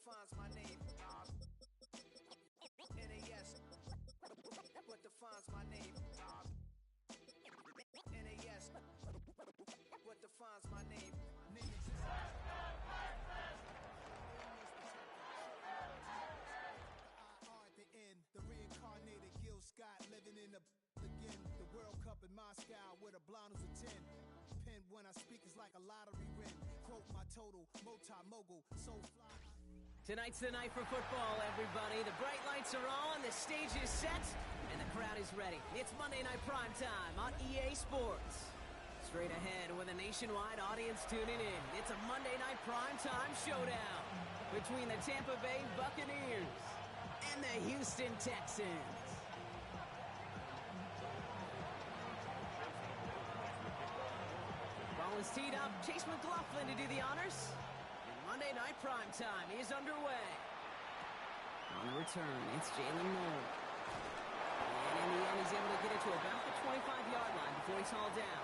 defines my name? NAS. What defines my name? NAS. What defines my name? At the end, the reincarnated Gil Scott living in the again. The World Cup in Moscow where the blind was a 10. Pen when I speak is like a lottery win. Quote my total, multi-mogul, so fly. Tonight's the night for football, everybody. The bright lights are on, the stage is set, and the crowd is ready. It's Monday Night Primetime on EA Sports. Straight ahead with a nationwide audience tuning in. It's a Monday Night Primetime showdown between the Tampa Bay Buccaneers and the Houston Texans. Ball is teed up. Chase McLaughlin to do the honors. And Monday Night Primetime is underway. On the return, it's Jalen Noel. And in the end, he's able to get it to about the 25-yard line before he's hauled down.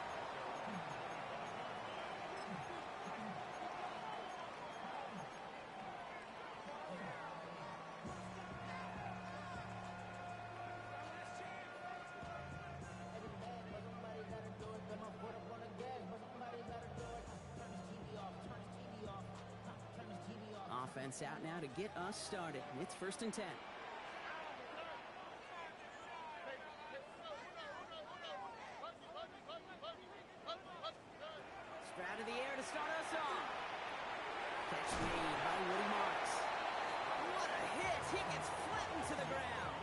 Offense out now to get us started. It's 1st and 10. Stroud to the air to start us off. Catch made by Woody Marks. What a hit! He gets flattened to the ground.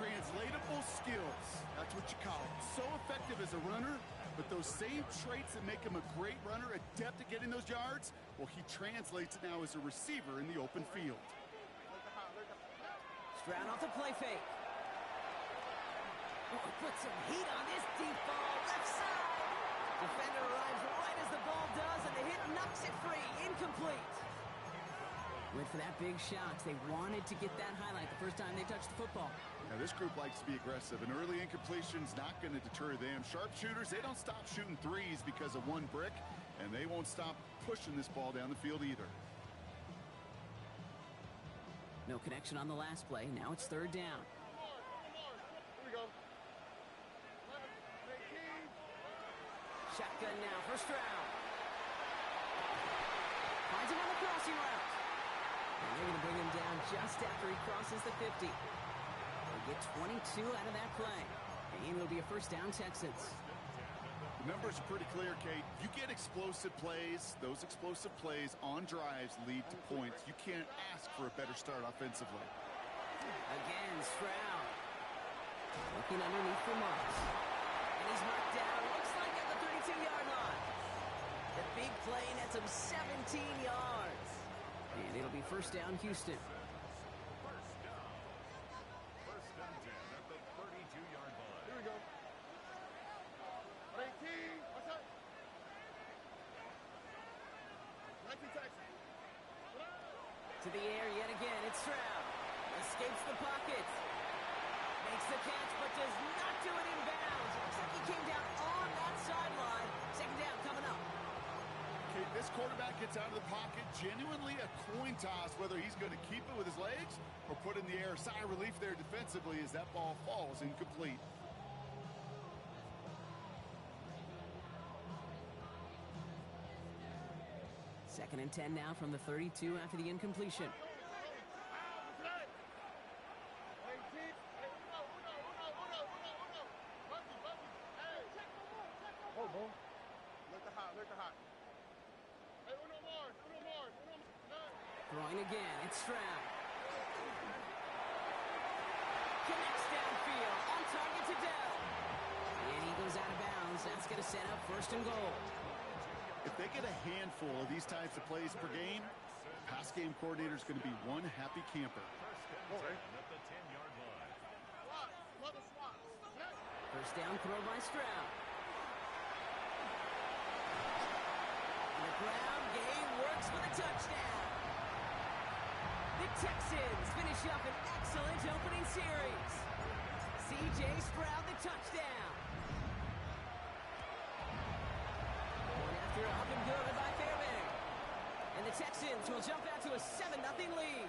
Translatable skills. That's what you call it. So effective as a runner, but those same traits that make him a great runner, adept at getting those yards, well, he translates it now as a receiver in the open field. Stroud off the play fake. Oh, put some heat on this deep ball. Left side. Defender arrives right as the ball does, and the hit knocks it free. Incomplete. Went for that big shot. They wanted to get that highlight the first time they touched the football. Now, this group likes to be aggressive. An early incompletion's not going to deter them. Sharpshooters, they don't stop shooting threes because of one brick, and they won't stop pushing this ball down the field either. No connection on the last play. Now it's 3rd down. Here we go. Shotgun now for Stroud. Finds him on the crossing route. And they're going to bring him down just after he crosses the 50. They'll get 22 out of that play. And it'll be a 1st down Texans. The numbers are pretty clear, Kate. You get explosive plays. Those explosive plays on drives lead to points. You can't ask for a better start offensively. Again, Stroud. Looking underneath for Marks. And he's marked down. Looks like at the 32-yard line. The big play nets him 17 yards. And it'll be 1st down Houston. First down. 1st and 10 at the 32-yard line. Here we go. 18. What's up? 19 Texans. To the air yet again. It's Stroud. Escapes the pocket. Makes the catch, but does not do it in bounds. Looks like he came down on that sideline. 2nd down coming up. Okay, this quarterback gets out of the pocket. Genuinely a coin toss whether he's going to keep it with his legs or put it in the air. Sigh of relief there defensively as that ball falls incomplete. Second and 10 now from the 32 after the incompletion. Throwing again, it's Stroud. Connects downfield, on target to Dell. And he goes out of bounds. That's going to set up 1st and goal. If they get a handful of these types of plays per game, pass game coordinator is going to be one happy camper. 1st and 10 at the 10-yard line. 1st down throw by Stroud. And the ground game works for the touchdown. The Texans finish up an excellent opening series. C.J. Stroud the touchdown. Going after up and good by Fairbairn. And the Texans Texans will jump out to a 7-0 lead.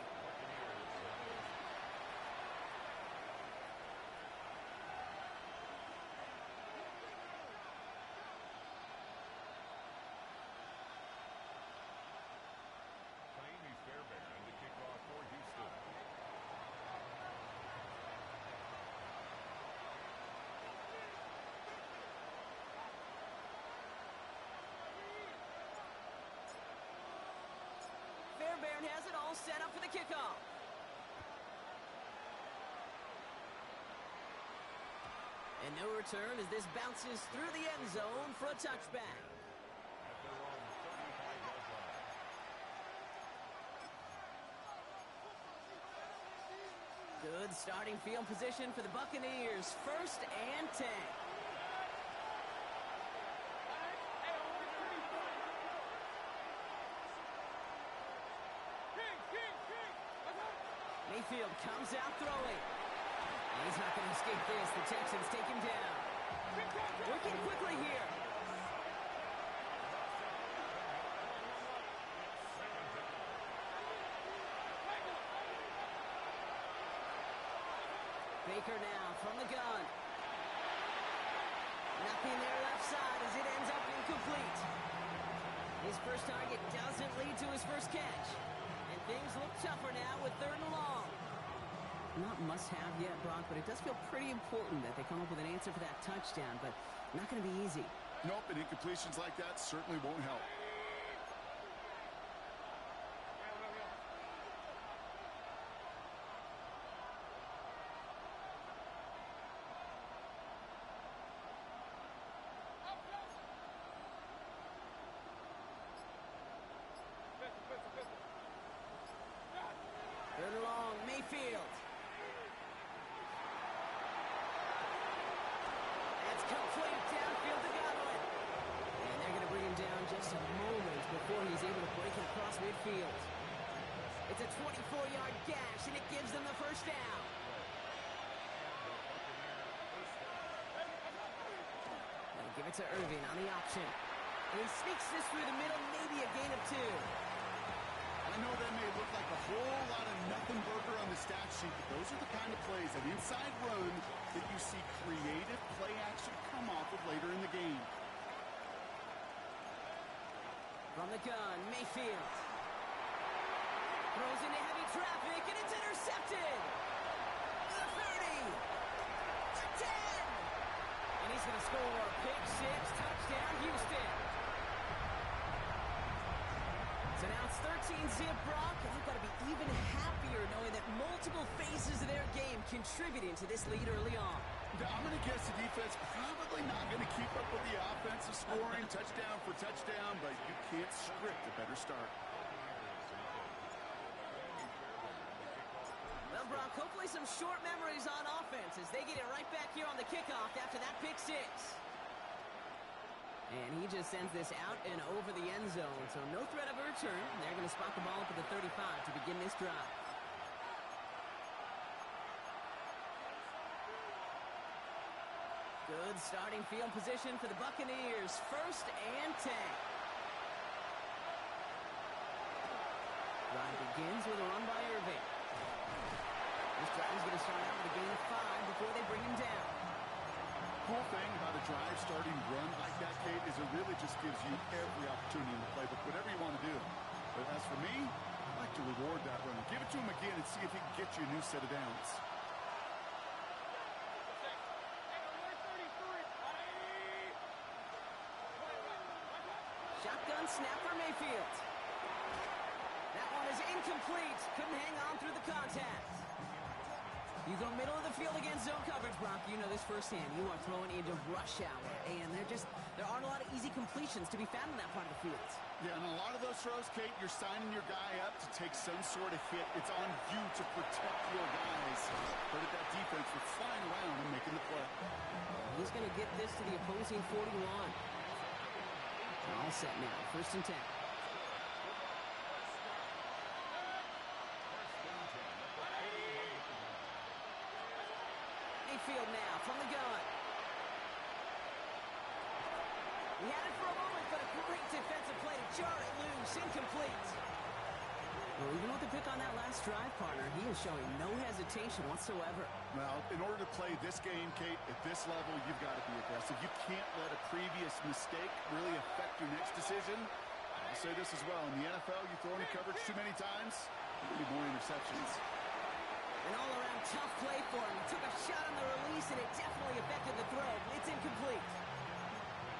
Fairbairn to kick off for Houston. Fairbairn has it all set up for the kickoff. And no return as this bounces through the end zone for a touchback. At their own 35-yard line. Good starting field position for the Buccaneers. 1st and 10. Mayfield comes out throwing. And he's not going to escape this. The Texans take him down. Working quickly here. Baker now from the gun. Nothing there left side as it ends up incomplete. His first target doesn't lead to his first catch. And things look tougher now with 3rd and long. Not must-have yet, Brock, but it does feel pretty important that they come up with an answer for that touchdown, but not going to be easy. Nope, and incompletions like that certainly won't help. Third and long, Mayfield. That's complete downfield to Godwin. And they're going to bring him down just a moment before he's able to break it across midfield. It's a 24-yard gash, and it gives them the first down. They'll give it to Irving on the option. And he sneaks this through the middle, maybe a gain of 2. I know that may look like a whole lot of nothing burger on the stat sheet, but those are the kind of plays, an inside run, that you see creative play action come off of later in the game. From the gun, Mayfield. Throws into heavy traffic, and it's intercepted. The 30. The 10. And he's going to score. Pick 6, touchdown, Houston. So now it's 13-zip, Brock, and they've got to be even happier knowing that multiple phases of their game contributing to this lead early on. I'm going to guess the defense probably not going to keep up with the offensive scoring touchdown for touchdown, but you can't script a better start. Well, Brock, hopefully some short memories on offense as they get it right back here on the kickoff after that pick 6. And he just sends this out and over the end zone, so no threat of a return. They're going to spot the ball up at the 35 to begin this drive. Good starting field position for the Buccaneers. 1st and 10. Drive begins with a run by Irving. This drive is going to start out with a gain of 5 before they bring him down. Cool thing about a drive starting run like that, Kate, is it really just gives you every opportunity in the playbook, whatever you want to do. But as for me, I like to reward that run. Give it to him again and see if he can get you a new set of downs. Shotgun snap for Mayfield. That one is incomplete. Couldn't hang on through the contact. You go middle of the field against zone coverage, Brock. You know this firsthand. You are throwing into rush hour, and there aren't a lot of easy completions to be found in that part of the field. Yeah, and a lot of those throws, Kate, you're signing your guy up to take some sort of hit. It's on you to protect your guys. Credit that defense for flying around and making the play. He's going to get this to the opposing 41. All set now. 1st and 10. Mayfield now from the gun. He had it for a moment, but a great defensive play to jar it loose. Incomplete. Well, even with the pick on that last drive, partner, he is showing no hesitation whatsoever. Well, in order to play this game, Kate, at this level, you've got to be aggressive. You can't let a previous mistake really affect your next decision. I'll say this as well. In the NFL, you throw into coverage too many times, you need more interceptions. An all-around tough play for him. He took a shot on the release, and it definitely affected the throw. It's incomplete.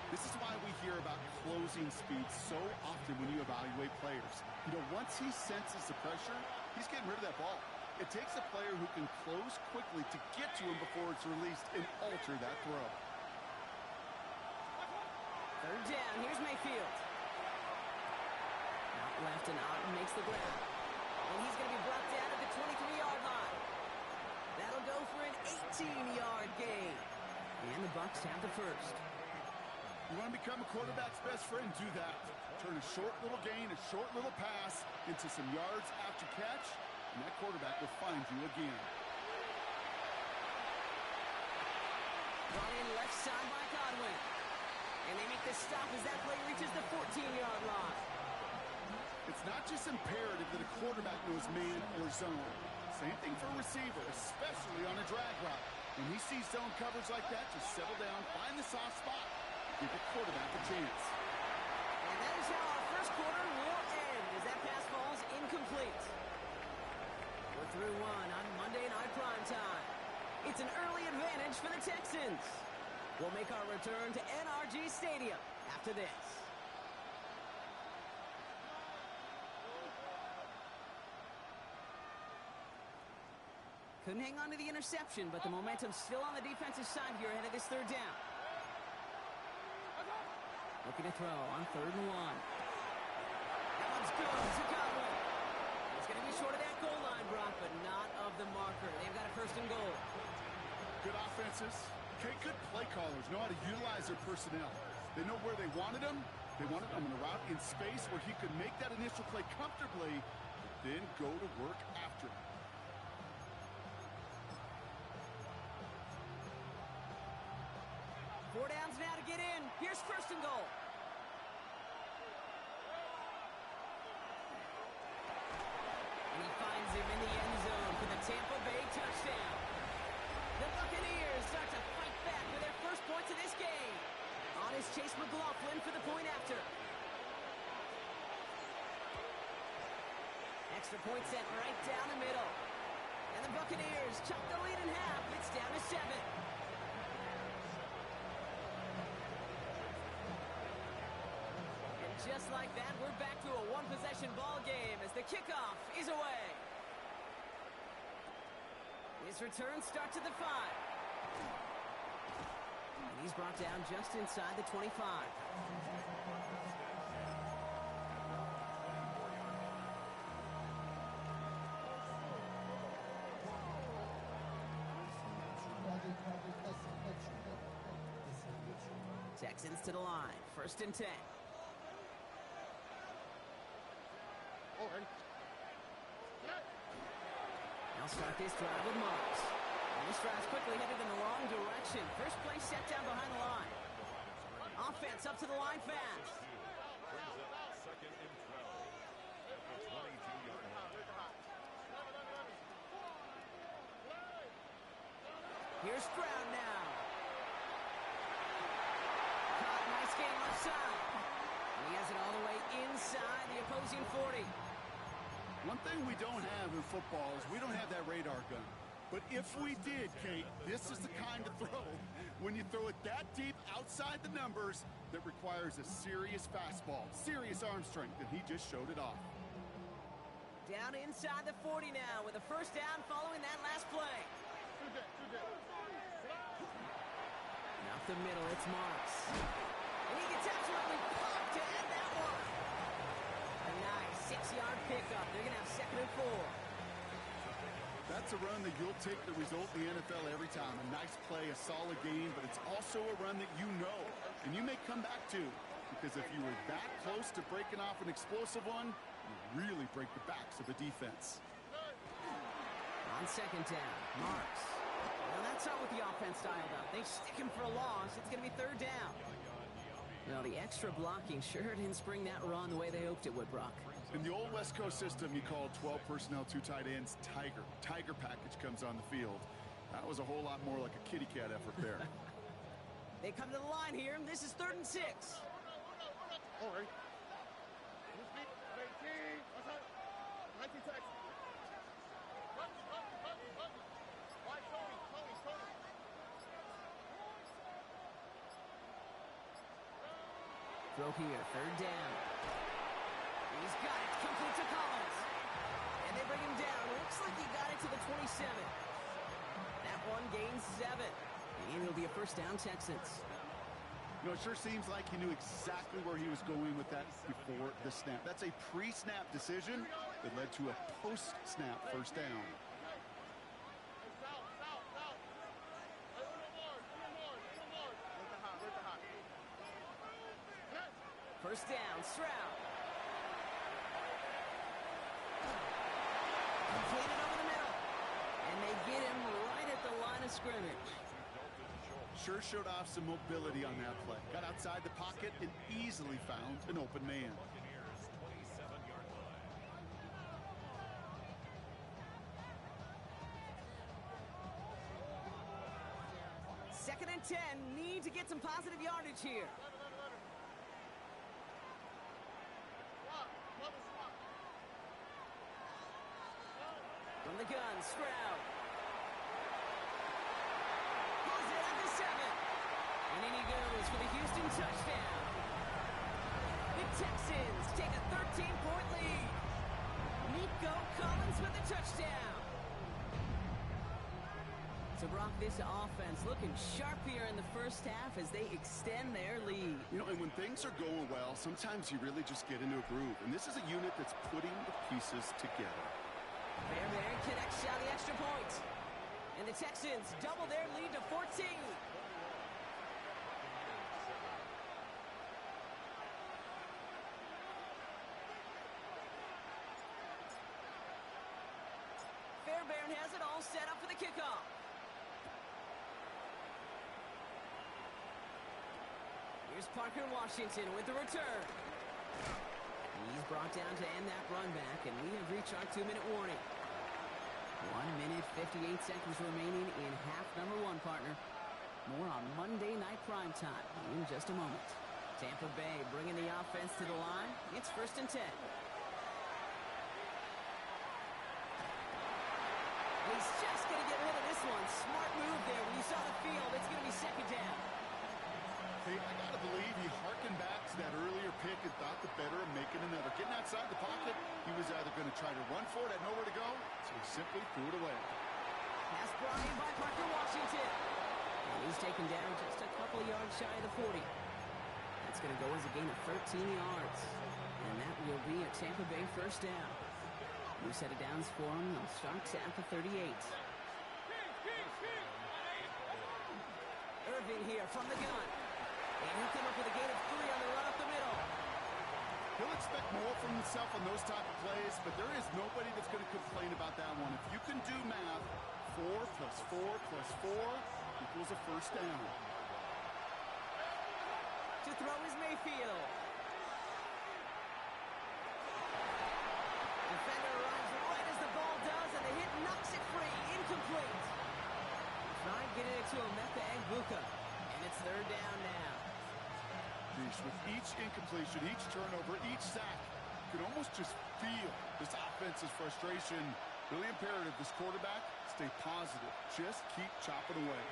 This is why we hear about closing speed so often when you evaluate players. You know, once he senses the pressure, he's getting rid of that ball. It takes a player who can close quickly to get to him before it's released and alter that throw. Third down. Here's Mayfield. Out left and Otten makes the grab. And he's going to be brought down at the 23-yard line. That'll go for an 18-yard gain. And the Bucs have the first. You want to become a quarterback's best friend? Do that. Turn a short little gain, a short little pass into some yards after catch, and that quarterback will find you again. Brought in left side by Godwin. And they make the stop as that play reaches the 14-yard line. It's not just imperative that a quarterback knows man or zone. Same thing for a receiver, especially on a drag route. When he sees zone coverage like that, just settle down, find the soft spot. Give the quarterback a chance. And that is how our first quarter will end as that pass falls incomplete. We're through one on Monday Night Primetime. It's an early advantage for the Texans. We'll make our return to NRG Stadium after this. Couldn't hang on to the interception, but the momentum's still on the defensive side here ahead of this third down. Looking to throw on 3rd and 1. That one's good to Godwin. It's going to be short of that goal line, Brock, but not of the marker. They've got a 1st and goal. Good offenses. Okay, good play callers know how to utilize their personnel. They know where they wanted him. They wanted him in a route in space where he could make that initial play comfortably, but then go to work after him. Four downs now to get in. Here's 1st and goal. And he finds him in the end zone for the Tampa Bay touchdown. The Buccaneers start to fight back with their first points of this game. On is Chase McLaughlin for the point after. Extra point set right down the middle. And the Buccaneers chop the lead in half. It's down to 7. Just like that, we're back to a one-possession ball game as the kickoff is away. His return starts at the 5. And he's brought down just inside the 25. Texans to the line, 1st and 10. They'll start this drive with Marks. And this drive's quickly headed in the wrong direction. First play set down behind the line. Offense up to the line fast. Brings up 2nd and 12 at the 22-yard line. Here's Stroud now. Caught, nice game left side. And he has it all the way inside the opposing 40. One thing we don't have in football is we don't have that radar gun. But if we did, Kate, this is the kind of throw, when you throw it that deep outside the numbers, that requires a serious fastball, serious arm strength, and he just showed it off. Down inside the 40 now with a 1st down following that last play. And up the middle, it's Marks. And he gets absolutely popped to end that one. A nice 6-yard pickup. They're going to have 2nd and 4. That's a run that you'll take the result in the NFL every time. A nice play, a solid game, but it's also a run that you know, and you may come back to. Because if you were that close to breaking off an explosive one, you really break the backs of a defense. On 2nd down, Marks. Well, that's not what the offense dialed up. They stick him for a loss. It's going to be 3rd down. Well, the extra blocking sure didn't spring that run the way they hoped it would, Brock. In the old West Coast system, you called 12 personnel, 2 tight ends, Tiger. Tiger package comes on the field. That was a whole lot more like a kitty cat effort there. They come to the line here, and this is 3rd and 6. All right. Throw here, 3rd down. He's got it, complete to Collins. And they bring him down. Looks like he got it to the 27. That one gains 7. And it'll be a 1st down, Texans. You know, it sure seems like he knew exactly where he was going with that before the snap. That's a pre-snap decision that led to a post-snap 1st down. First down, Stroud. Completed over the middle. And they get him right at the line of scrimmage. Sure showed off some mobility on that play. Got outside the pocket and easily found an open man. Second and 10. Need to get some positive yardage here. From the gun, Stroud. Pulls it at the 7. And in he goes for the Houston touchdown. The Texans take a 13-point lead. Nico Collins with the touchdown. So, Brock, this offense looking sharp here in the first half as they extend their lead. You know, and when things are going well, sometimes you really just get into a groove. And this is a unit that's putting the pieces together. Bear connects on the extra point. And the Texans double their lead to 14. Fairbairn has it all set up for the kickoff. Here's Parker Washington with the return. He's brought down to end that run back, and we have reached our 2-minute warning. 1 minute, 58 seconds remaining in half number 1, partner. More on Monday Night Primetime in just a moment. Tampa Bay bringing the offense to the line. It's 1st and 10. He's just going to get rid of this one. Smart move there. When you saw the field, it's going to be 2nd down. Hey, I got to believe he harkened back to that earlier pick and thought the better of making another. Getting outside the pocket, he was either going to try to run for it, had nowhere to go, so he simply threw it away. Pass brought in by Parker Washington. And he's taken down just a couple yards shy of the 40. That's going to go as a gain of 13 yards. And that will be a Tampa Bay 1st down. New set of downs for him. They'll start at the 38. Irving here from the gun. And he'll come up with a gain of 3 on the run up the middle. He'll expect more from himself on those type of plays, but there is nobody that's going to complain about that one. If you can do math, 4 plus 4 plus 4 equals a 1st down. To throw is Mayfield. Defender arrives right as the ball does, and the hit knocks it free. Incomplete. Tried getting it to Emeka Egbuka, and it's 3rd down now. With each incompletion, each turnover, each sack, you can almost just feel this offense's frustration. Really imperative this quarterback stay positive. Just keep chopping away.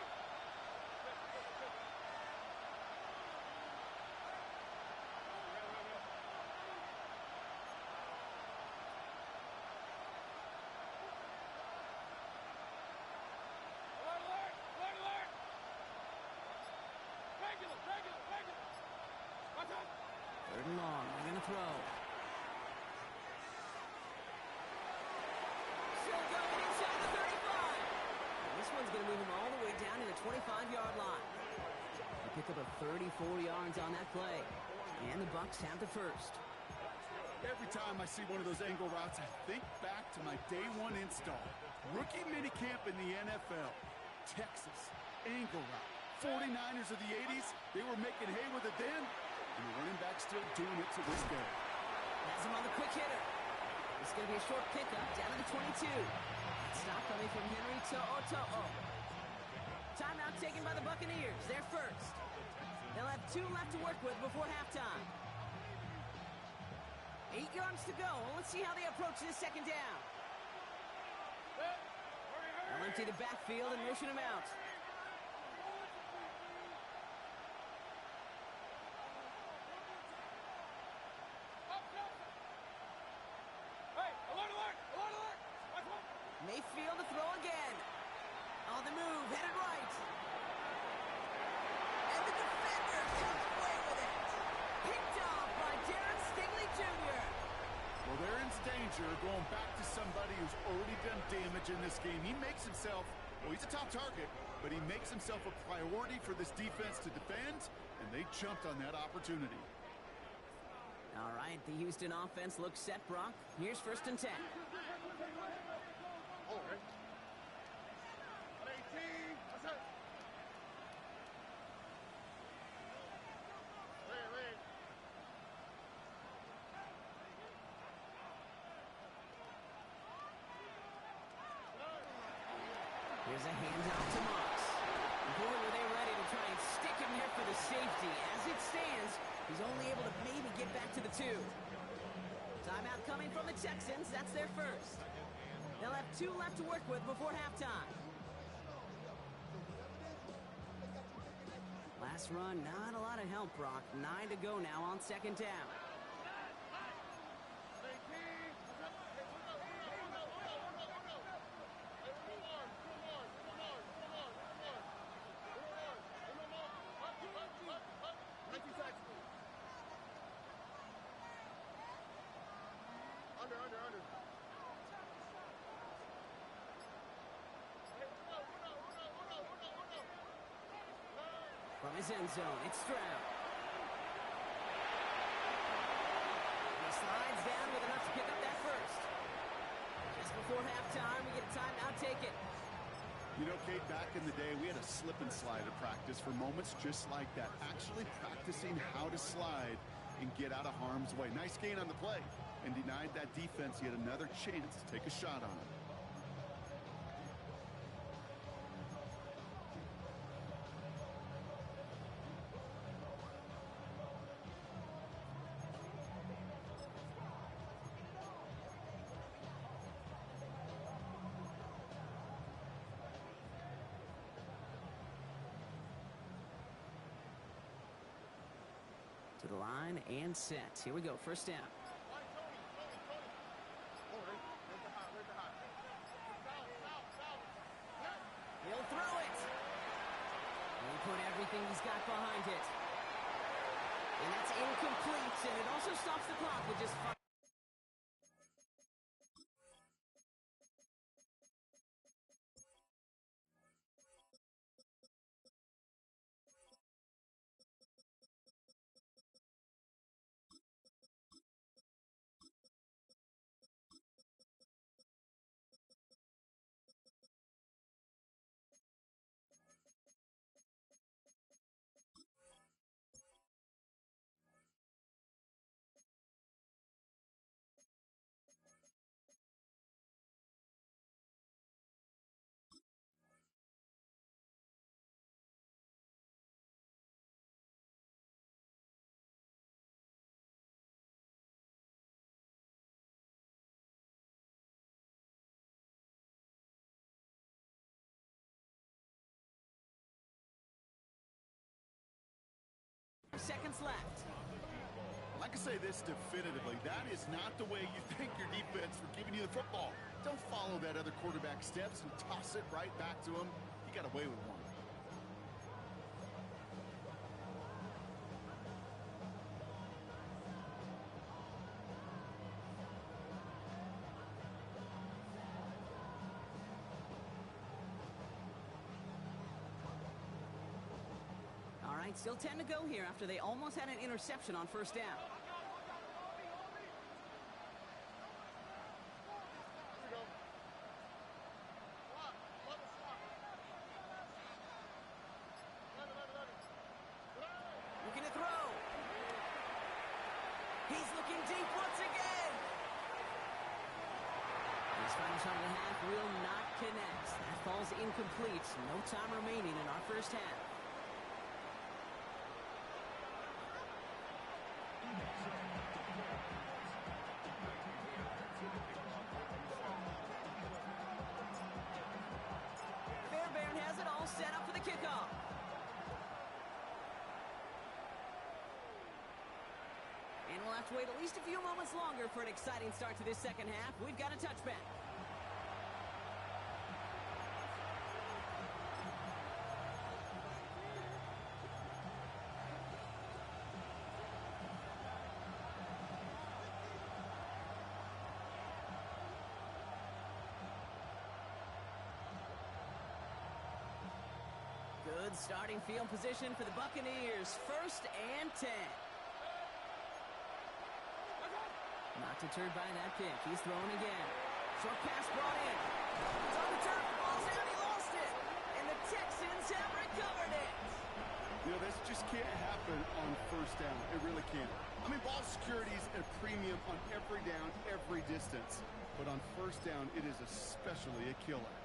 Third and long. They're going to throw. Still going inside the 35. And this one's going to move him all the way down to the 25-yard line. They pick up a 34 yards on that play. And the Bucs have the 1st. Every time I see one of those angle routes, I think back to my day 1 install. Rookie minicamp in the NFL. Texas, angle route. 49ers of the 80s, they were making hay with it then. And the running back still doing it to this day. Has him on the quick hitter. It's going to be a short pickup down to the 22. Stop coming from Henry to Oto'o. Timeout taken by the Buccaneers. They're first. They'll have 2 left to work with before halftime. 8 yards to go. Let's see how they approach this second down. They'll empty the backfield and motion him out. Mayfield to throw again. On the move, headed right. And the defender comes away with it. Picked off by Darren Stingley Jr. Well, they're in danger going back to somebody who's already done damage in this game. He makes himself, well, he's a top target, but he makes himself a priority for this defense to defend, and they jumped on that opportunity. All right, the Houston offense looks set, Brock. Here's 1st and 10. Here's a handoff to Moss. Boy, were they ready to try and stick him there for the safety. As it stands, he's only able to maybe get back to the 2. Timeout coming from the Texans. That's their first. They'll have 2 left to work with before halftime. Last run, not a lot of help, Brock. 9 to go now on 2nd down. From his end zone, it's Stroud. He slides down with enough to pick up that first. Just before halftime, we get a timeout taken. You know, Kate, back in the day, we had a slip and slide at practice for moments just like that. Actually practicing how to slide and get out of harm's way. Nice gain on the play, and denied that defense yet another chance to take a shot on it. To the line and set. Here we go, 1st down. He'll throw it. And he put everything he's got behind it. And that's incomplete, and it also stops the clock with just 5. Seconds left. I can say this definitively, that is not the way you thank your defense for giving you the football. Don't follow that other quarterback steps and toss it right back to him. You got away with one. Still 10 to go here after they almost had an interception on 1st down. Looking to throw. Final shot of the half will not connect. That falls incomplete. No time remaining in our first half. Fairbairn has it all set up for the kickoff. And we'll have to wait at least a few moments longer for an exciting start to this second half. We've got a touchback. Good starting field position for the Buccaneers. 1st and 10. Not deterred by that pick. He's throwing again. Short pass brought in. He's on the turf. Ball's out. He lost it. And the Texans have recovered it. You know, this just can't happen on first down. It really can't. I mean, ball security is a premium on every down, every distance. But on first down, it is especially a killer.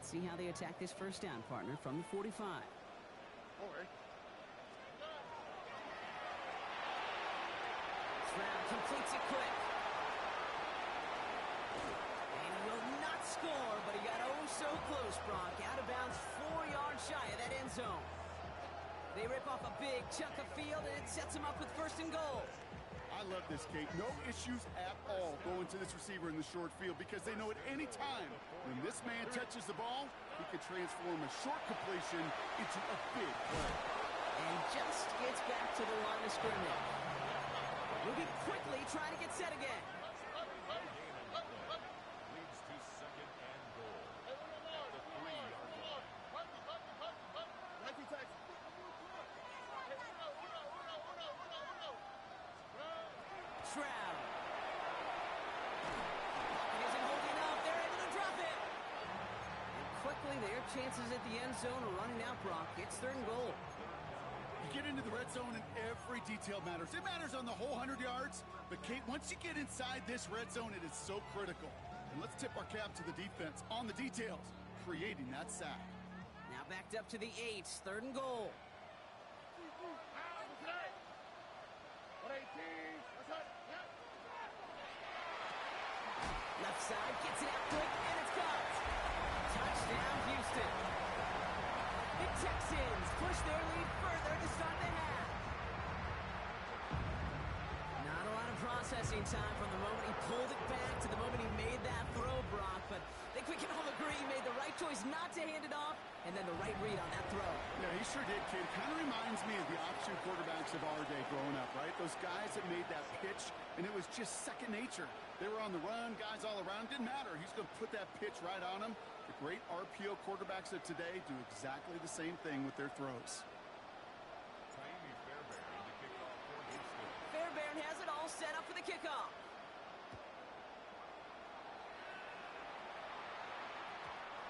See how they attack this first down, partner, from the 45. Okay. Stroud completes it quick. And he will not score, but he got oh so close, Brock. Out of bounds 4 yards shy of that end zone. They rip off a big chunk of field, and it sets them up with 1st and goal. I love this, Kate. No issues at all going to this receiver in the short field because they know at any time when this man touches the ball, he can transform a short completion into a big play. And just gets back to the line of scrimmage. Moving quickly, trying to get set again. Leads to 2nd and goal. At the 3-yard line. Stroud. It isn't holding up. They're able to drop it. And quickly, their chances at the end zone are running out, Brock. It's 3rd and goal. You get into the red zone and every detail matters. It matters on the whole 100 yards. But, Kate, once you get inside this red zone, it is so critical. And let's tip our cap to the defense on the details, creating that sack. Now backed up to the 8. 3rd and goal. Left side, gets it out quick, and it's caught. Touchdown, Houston. The Texans push their lead further to start the half. Not a lot of processing time from the moment he pulled it back to the moment he made that throw, Brock. But I think we can all agree he made the right choice not to hand it off, and then the right read on that throw. Yeah, he sure did, kid. Kind of reminds me of the option quarterbacks of our day growing up, right? Those guys that made that pitch, and it was just second nature. They were on the run, guys all around. Didn't matter. He's going to put that pitch right on him. The great RPO quarterbacks of today do exactly the same thing with their throws. Fairbairn has it all set up for the kickoff.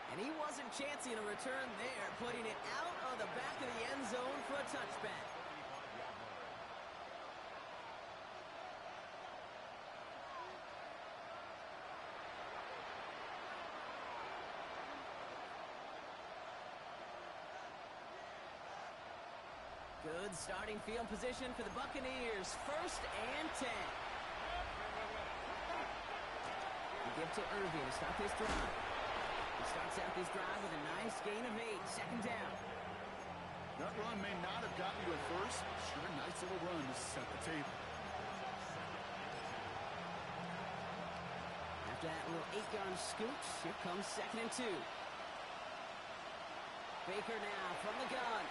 And he wasn't chancing a return there, putting it out of the back of the end zone for a touchback. Good starting field position for the Buccaneers. 1st and 10. We give to Irving to start this drive. He starts out this drive with a nice gain of 8. 2nd down. That run may not have gotten you at first. Sure, a nice little run to set the table. After that little 8-yard scoot, here comes 2nd and 2. Baker now from the gun.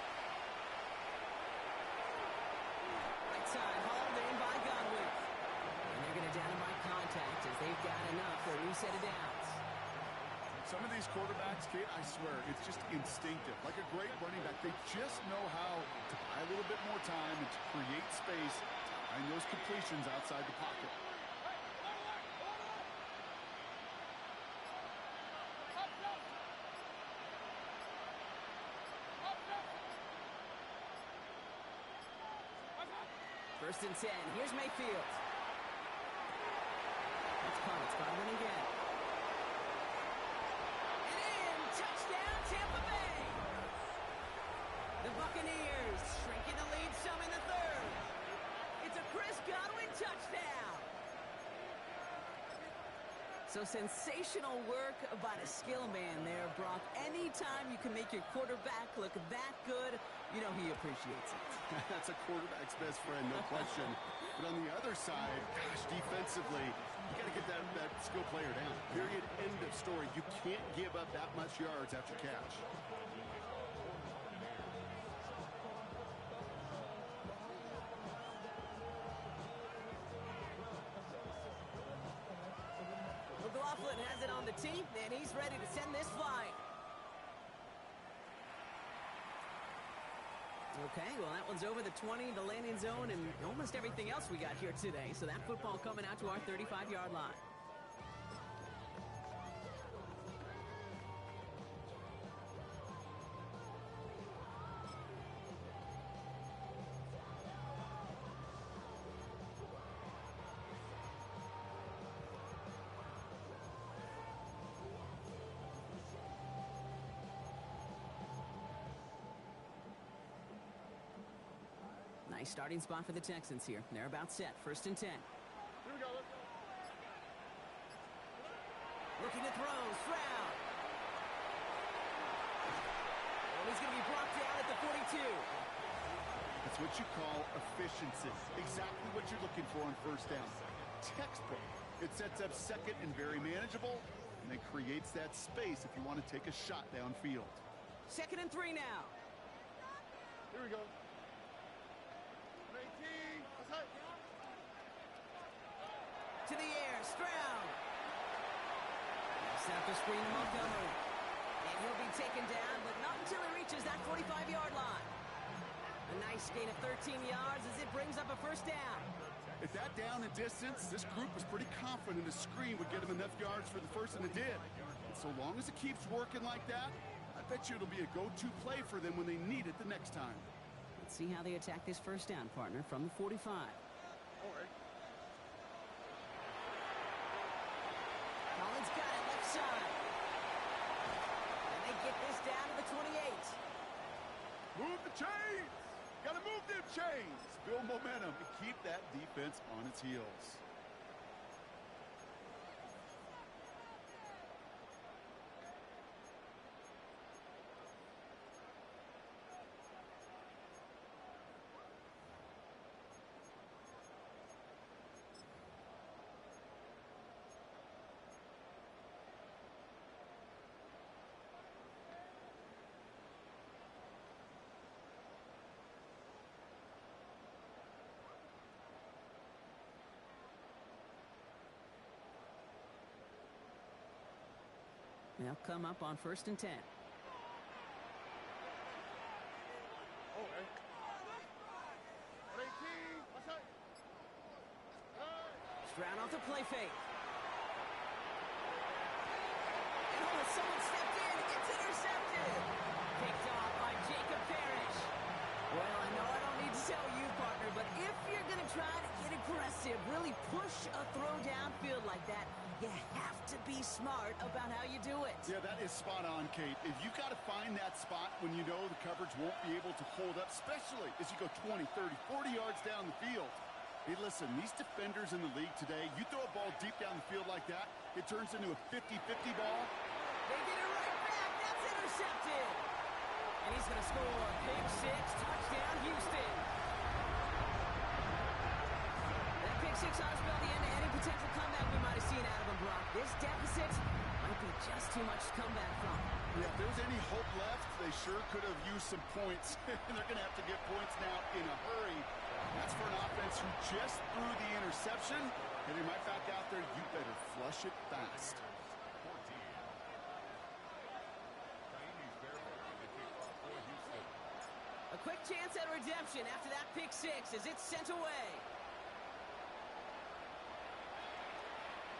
Right side, hauled in by Godwin. And they're going to down him by contact as they've got enough for a new set of downs. Some of these quarterbacks, Kate, I swear, it's just instinctive. Like a great running back, they just know how to buy a little bit more time and to create space to find those completions outside the pocket. First and 10. Here's Mayfield. That's caught. It's caught in again. And in. Touchdown, Tampa Bay. The Buccaneers shrinking the lead some in the third. It's a Chris Godwin touchdown. So sensational work by the skill man there, Brock. Anytime you can make your quarterback look that good, you know he appreciates it. That's a quarterback's best friend, no question. But on the other side, gosh, defensively, you got to get that skill player down. Period, end of story. You can't give up that much yards after catch. McLaughlin has it on the tee, and he's ready to send this flying. Okay, well, that one's over the 20, the landing zone, and almost everything else we got here today. So that football coming out to our 35-yard line. Nice starting spot for the Texans here. They're about set. First and 10. Here we go. Looking to throw. Stroud. Oh, he's going to be brought down at the 42. That's what you call efficiency. Exactly what you're looking for on first down. Textbook. It sets up second and very manageable, and it creates that space if you want to take a shot downfield. Second and 3 now. Here we go. To the air, Stroud. Snap the screen to Montgomery. And he'll be taken down, but not until he reaches that 45-yard line. A nice gain of 13 yards as it brings up a first down. At that down and distance, this group was pretty confident a screen would get him enough yards for the first, and it did. And so long as it keeps working like that, I bet you it'll be a go-to play for them when they need it the next time. Let's see how they attack this first down, partner, from the 45. All right. Collins got it left side. And they get this down to the 28. Move the chains! Gotta move them chains! Build momentum and keep that defense on its heels. They'll come up on first and 10. All right. 18. What's that? Stroud off the play fake. And oh, someone stepped in. It's intercepted. Picked off by Jacob Parrish. Well, I know I don't need to tell you, partner, but if you're going to try to get aggressive, really push a throw downfield like that, you have to be smart about how you do it. Yeah, that is spot on, Kate. If you've got to find that spot when you know the coverage won't be able to hold up, especially as you go 20, 30, 40 yards down the field. Hey, listen, these defenders in the league today, you throw a ball deep down the field like that, it turns into a 50-50 ball. They get it right back. That's intercepted. And he's going to score. Big 6, touchdown, Houston. That big 6 ought to spell the end to any potential comeback we might have seen out of him, Brock. This deficit might be just too much to come back from. Yeah, if there's any hope left, they sure could have used some points. And they're going to have to get points now in a hurry. That's for an offense who just threw the interception. Getting right back out there, you better flush it fast. A quick chance at redemption after that pick 6 as it's sent away.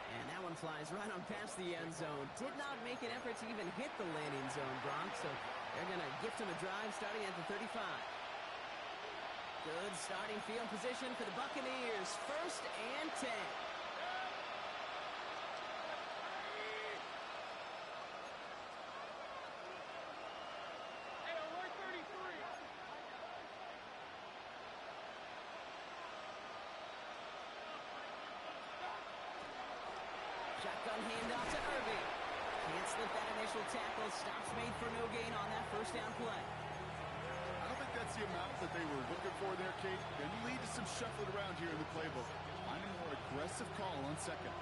And that one flies right on past the end zone. Did not make an effort to even hit the landing zone, Bronx. So they're going to gift him a drive starting at the 35. Good starting field position for the Buccaneers. 1st and 10. Shotgun handoff to Irving. Can't slip that initial tackle. Stops made for no gain on that first down play. I don't think that's the amount that they were looking for there, Kate. Going to lead to some shuffling around here in the playbook. Find a more aggressive call on second.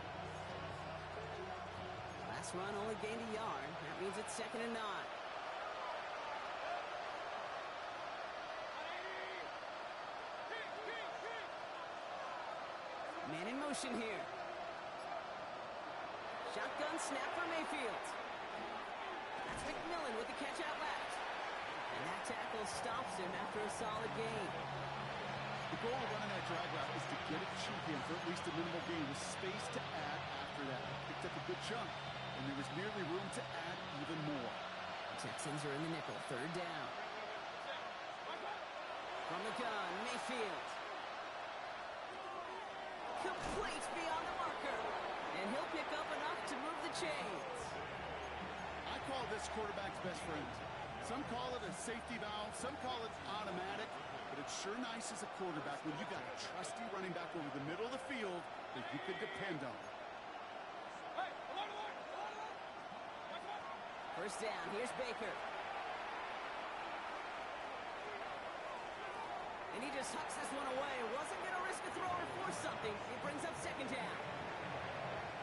Last run only gained a yard. That means it's 2nd and 9. Man in motion here. Shotgun snap for Mayfield. That's McMillan with the catch out left. And that tackle stops him after a solid gain. The goal of running that drag route is to get it cheap in for at least a minimal gain with space to add after that. Picked up a good chunk, and there was nearly room to add even more. The Texans are in the nickel. 3rd down. From the gun, Mayfield. Complete beyond the marker. And he'll pick up enough to move the chains. I call this quarterback's best friend. Some call it a safety valve, some call it automatic, but it's sure nice as a quarterback when you got a trusty running back over the middle of the field that you can depend on. First down, here's Baker. And he just hucks this one away. Wasn't going to risk a throw or force something. It brings up 2nd down.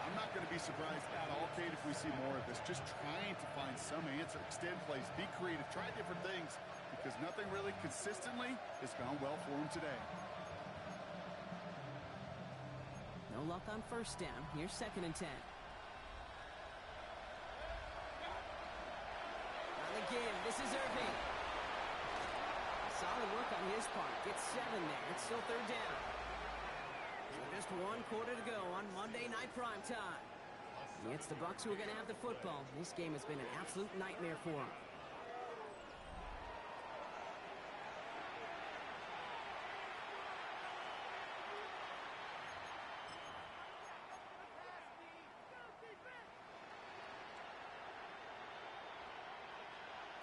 I'm not going to be surprised at all, Kate, if we see more of this. Just trying to find some answer, extend plays, be creative, try different things, because nothing really consistently has gone well for him today. No luck on first down. Here's 2nd and 10. On the give, this is Irving. Solid work on his part. Gets 7 there. It's still 3rd down. So just 1 quarter to go on Monday Night Primetime. It's the Bucs who are going to have the football. This game has been an absolute nightmare for them.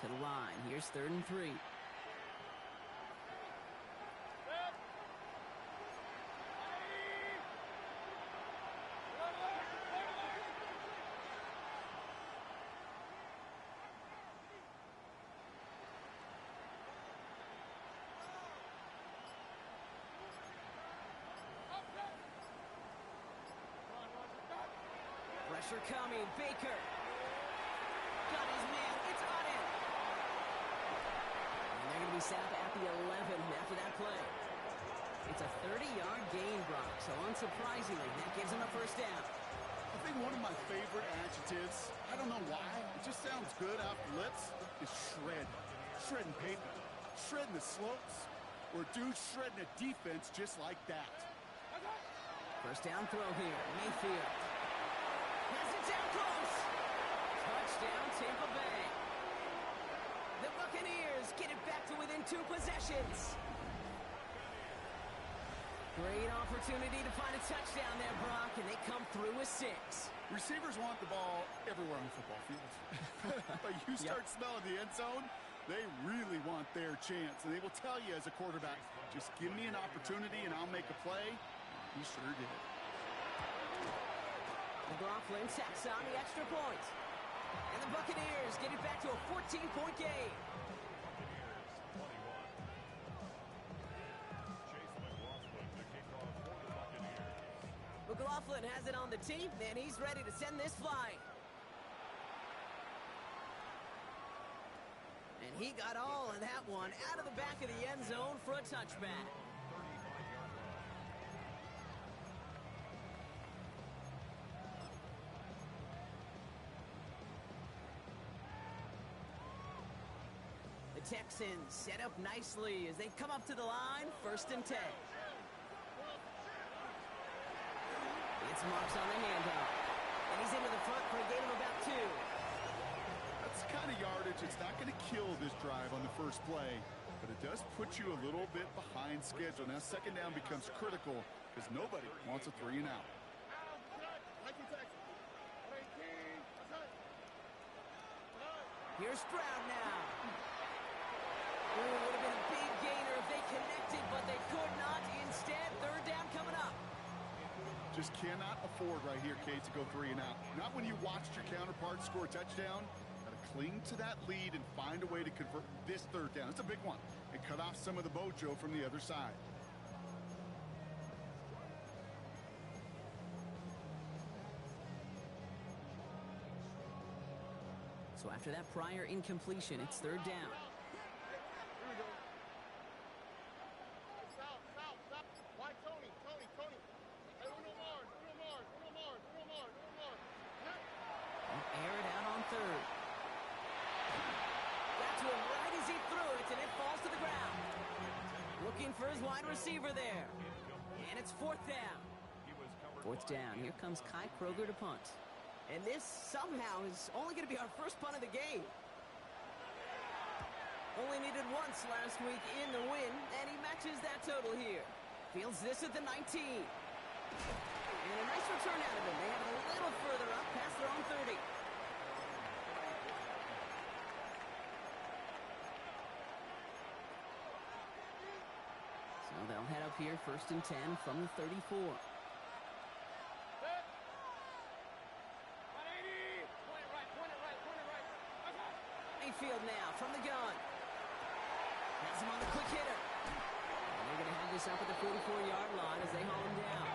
To the line. Here's 3rd and 3. Pressure coming. Baker. Got his man. It's on him. And they're going to be set up at the 11 after that play. It's a 30-yard gain, Brock. So unsurprisingly, that gives him a first down. I think one of my favorite adjectives, I don't know why, it just sounds good off the lips, is shred. Shredding paper. Shredding the slopes. Or dude shredding a defense just like that. First down throw here. Mayfield. Has it down close. Touchdown, Tampa Bay. The Buccaneers get it back to within 2 possessions. Great opportunity to find a touchdown there, Brock, and they come through with 6. Receivers want the ball everywhere on the football field. But you start smelling the end zone, they really want their chance. And they will tell you as a quarterback, just give me an opportunity and I'll make a play. He sure did. McLaughlin tacks on the extra point. And the Buccaneers get it back to a 14-point game. McLaughlin has it on the tee, and he's ready to send this flying. And he got all of that one out of the back of the end zone for a touchback. The Texans set up nicely as they come up to the line, 1st and 10. It's Marks on the handoff. And he's into the front for a gain of about 2. That's the kind of yardage. It's not going to kill this drive on the first play. but it does put you a little bit behind schedule. Now second down becomes critical because nobody wants a 3 and out. Here's Stroud now. Ooh, would have been a big gainer if they connected, but they could not. Instead, third down coming up. Just cannot afford right here, Kate, to go 3 and out. Not when you watched your counterpart score a touchdown. Got to cling to that lead and find a way to convert this third down. It's a big one. And cut off some of the mojo from the other side. So after that prior incompletion, it's third down. Air it out on third. Got to him right as he threw it, and it falls to the ground. Looking for his wide receiver there. And it's fourth down. Fourth down. Here comes Kai Kroger to punt. And this somehow is only going to be our first punt of the game. Only needed once last week in the win, and he matches that total here. Fields this at the 19. And a nice return out of him. They have it a little further up past their own 30. So they'll head up here first and 10 from the 34. Mayfield now from the gun. Has him on the quick hitter. And they're going to have this up at the 44-yard line as they haul him down.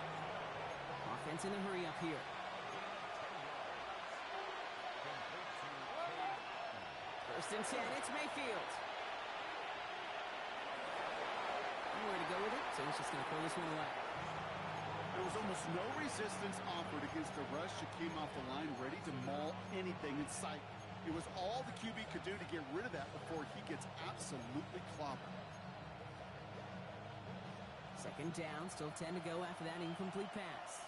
Offense in a hurry up here. First and 10, it's Mayfield. Nowhere to go with it, so he's just going to throw this one away. There was almost no resistance offered against a rush that came off the line ready to maul anything in sight. It was all the QB could do to get rid of that before he gets absolutely clobbered. Second down, still 10 to go after that incomplete pass.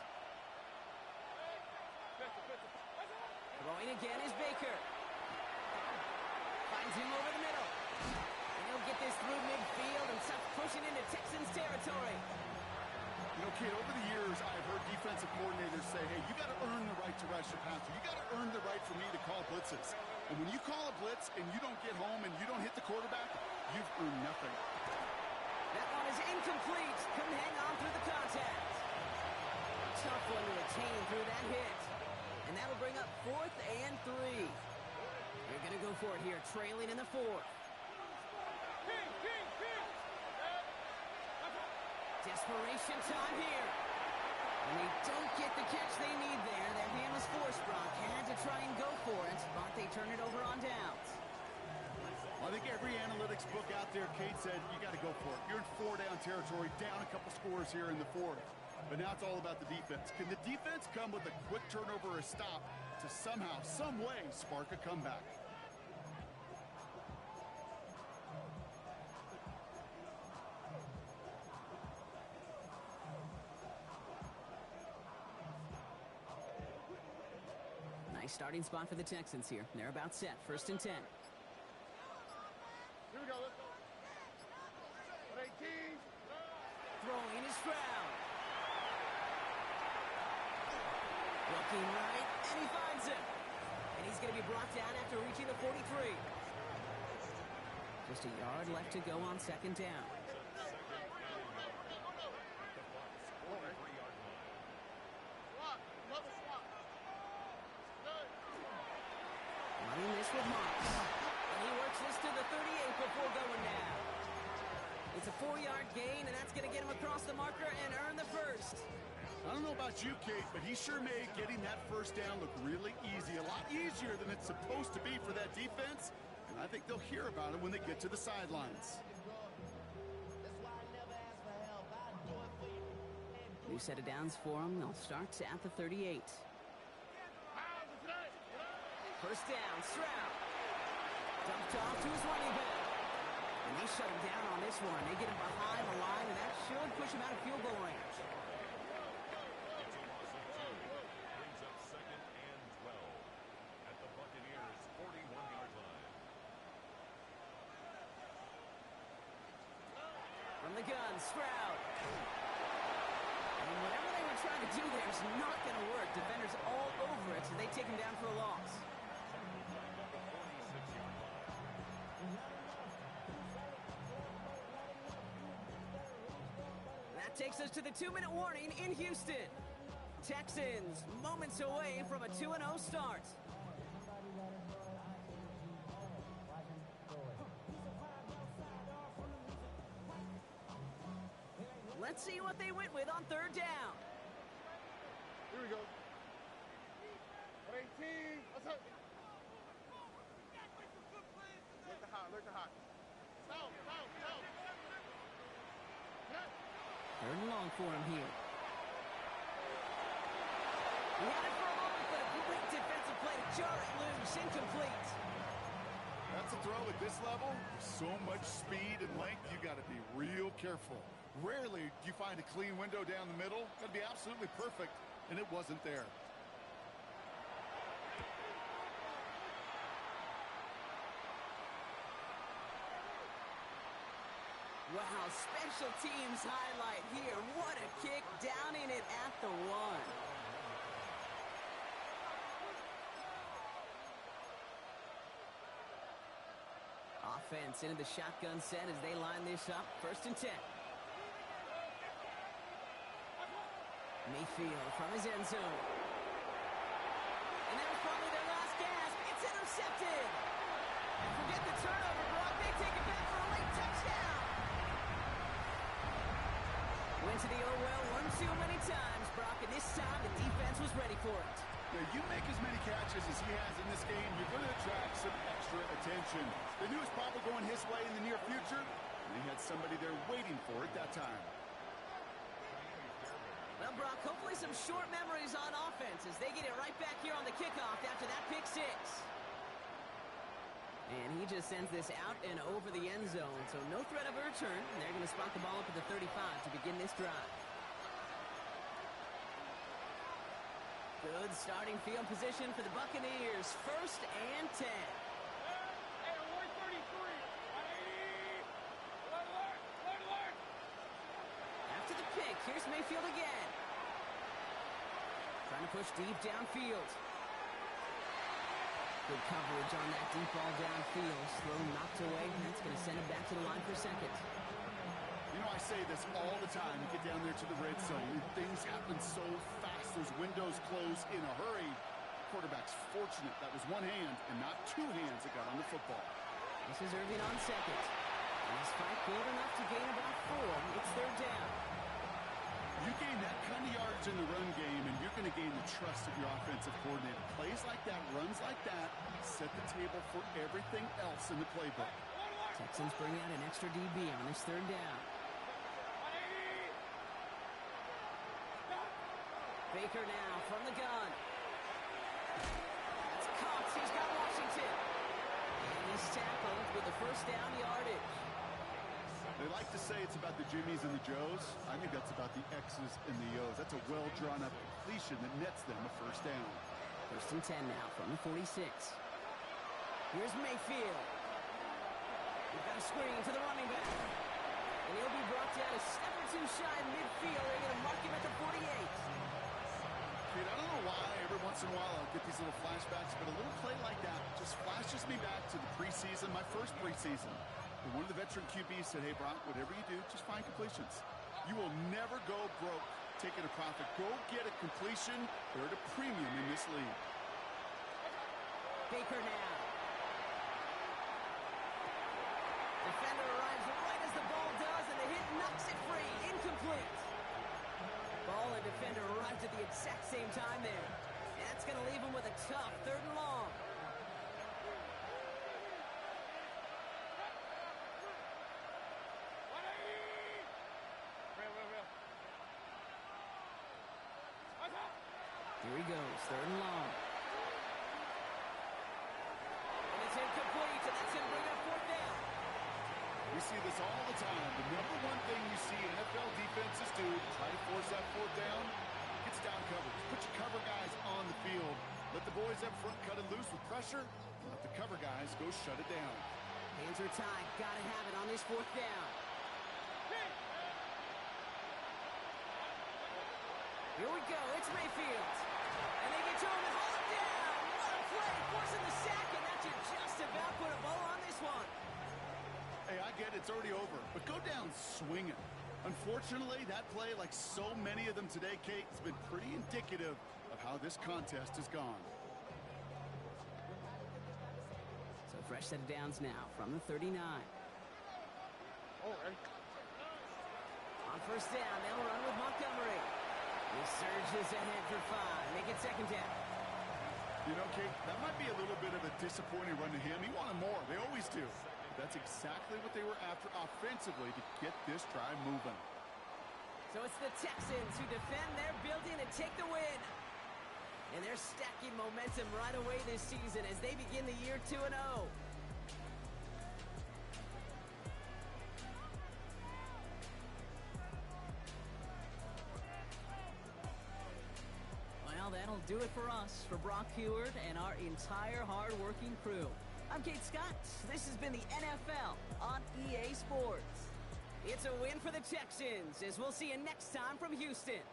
Throwing again is Baker. Finds him over the middle. And he'll get this through midfield and starts pushing into Texans territory. You know, kid, over the years, I've heard defensive coordinators say, hey, you got to earn the right to rush your passer. You got to earn the right for me to call blitzes. And when you call a blitz and you don't get home and you don't hit the quarterback, you've earned nothing. That one is incomplete. Couldn't hang on through the contact. Tough one to attain through that hit. And that'll bring up fourth and 3. They're going to go for it here, trailing in the fourth. Desperation time here. And they don't get the catch they need there. That hand was forced, Brock. Had to try and go for it, but they turn it over on downs. I think every analytics book out there, Kate said, you got to go for it. You're in 4-down territory, down a couple scores here in the fourth. But now it's all about the defense. Can the defense come with a quick turnover or a stop to somehow, some way, spark a comeback? Nice starting spot for the Texans here. They're about set. First and 10. Here we go. Let's go. 18. Throwing is Stroud. Looking right, and he finds him. And he's going to be brought down after reaching the 43. Just a yard left to go on second down. Running this with Moss. And he works this to the 38 before going down. It's a 4-yard gain, and that's going to get him across the marker and earn the first. I don't know about you, Kate, but he sure made getting that first down look really easy. A lot easier than it's supposed to be for that defense. And I think they'll hear about it when they get to the sidelines. New set of downs for them. They'll start at the 38. First down, Stroud. Dumped off to his running back. And they shut him down on this one. They get him behind the line, and that should push him out of field goal range. Brings up second and 12 at the Buccaneers' 41-yard line. gun, Stroud. And whatever they were trying to do there is not going to work. Defenders all over it, so they take him down for a loss. That takes us to the 2-minute warning in Houston. Texans moments away from a 2-0 start. Let's see what they went with on third down. Here we go. 18. What's up? Look the hot, look the hot. Down. Third and long for him here. He had it for a moment, but a great defensive play to jar it loose. Incomplete. That's a throw at this level. With so much speed and length, you got to be real careful. Rarely do you find a clean window down the middle. That'd be absolutely perfect, and it wasn't there. Wow, special teams highlight here. What a kick, down in it at the 1. Offense into the shotgun set as they line this up. 1st and 10. Mayfield from his end zone. And that was probably their last gasp. It's intercepted. And forget the turnover, Brock. They take it back for a late touchdown. Went to the oh well one too many times, Brock, and this time the defense was ready for it. Yeah, you make as many catches as he has in this game, you're going to attract some extra attention. They knew it was probably going his way in the near future, and they had somebody there waiting for it that time. Well, Brock, hopefully some short memories on offense as they get it right back here on the kickoff after that pick 6. And he just sends this out and over the end zone, so no threat of a return. And they're going to spot the ball up at the 35 to begin this drive. Good starting field position for the Buccaneers. 1st and 10. Hey, 133. Alert. After the pick, here's Mayfield again. Trying to push deep downfield. Good coverage on that deep ball downfield. Slow knocked away. That's going to send it back to the line for 2nd. You know, I say this all the time. You get down there to the red zone, and things happen so fast. Those windows close in a hurry. Quarterback's fortunate that was one hand and not 2 hands that got on the football. This is Irving on 2nd. This fight good enough to gain about 4. It's 3rd down. You gain that kind of yardage in the run game, and you're going to gain the trust of your offensive coordinator. Plays like that, runs like that, set the table for everything else in the playbook. Texans bring out an extra DB on this 3rd down. Baker now from the gun. That's Cox. He's got Washington. And he's tackled with the 1st down yardage. They like to say it's about the Jimmies and the Joes. I think that's about the X's and the O's. That's a well-drawn-up completion that nets them a 1st down. 1st and 10 now from the 46. Here's Mayfield. We've got a screen to the running back. And he'll be brought down a step or 2 shy in midfield. They're going to mark him at the 48. Kid, I don't know why every once in a while I'll get these little flashbacks, but a little play like that just flashes me back to the preseason, my first preseason. And one of the veteran QBs said, hey, Brock, whatever you do, just find completions. You will never go broke taking a profit. Go get a completion. They're at a premium in this league. Baker now. Defender arrives right as the ball does, and the hit knocks it free. Incomplete. Ball and defender arrived at the exact same time there. And that's going to leave him with a tough 3rd and long. Here he goes, 3rd and long. And it's incomplete, and that's going to bring up 4th down. We see this all the time. The number one thing you see NFL defenses do to try to force that 4th down, gets down coverage. Put your cover guys on the field. Let the boys up front cut it loose with pressure. Let the cover guys go shut it down. Hands are tied. Got to have it on this 4th down. Here we go. It's Mayfield. And they get to him and hold him down. What a play. Forcing the sack, and that should just about put a bow on this one. Hey, I get it. It's already over. But go down swinging. Unfortunately, that play, like so many of them today, Kate, has been pretty indicative of how this contest has gone. So fresh set of downs now from the 39. Oh, right. On first down, they'll run with Montgomery. He surges ahead for 5. Make it second down. You know, Kate, that might be a little bit of a disappointing run to him. He wanted more. They always do. That's exactly what they were after offensively to get this drive moving. So it's the Texans who defend their building and take the win. And they're stacking momentum right away this season as they begin the year 2-0. Well, that'll do it for us, for Brock Heward and our entire hard-working crew. I'm Kate Scott. This has been the NFL on EA Sports. It's a win for the Texans, as we'll see you next time from Houston.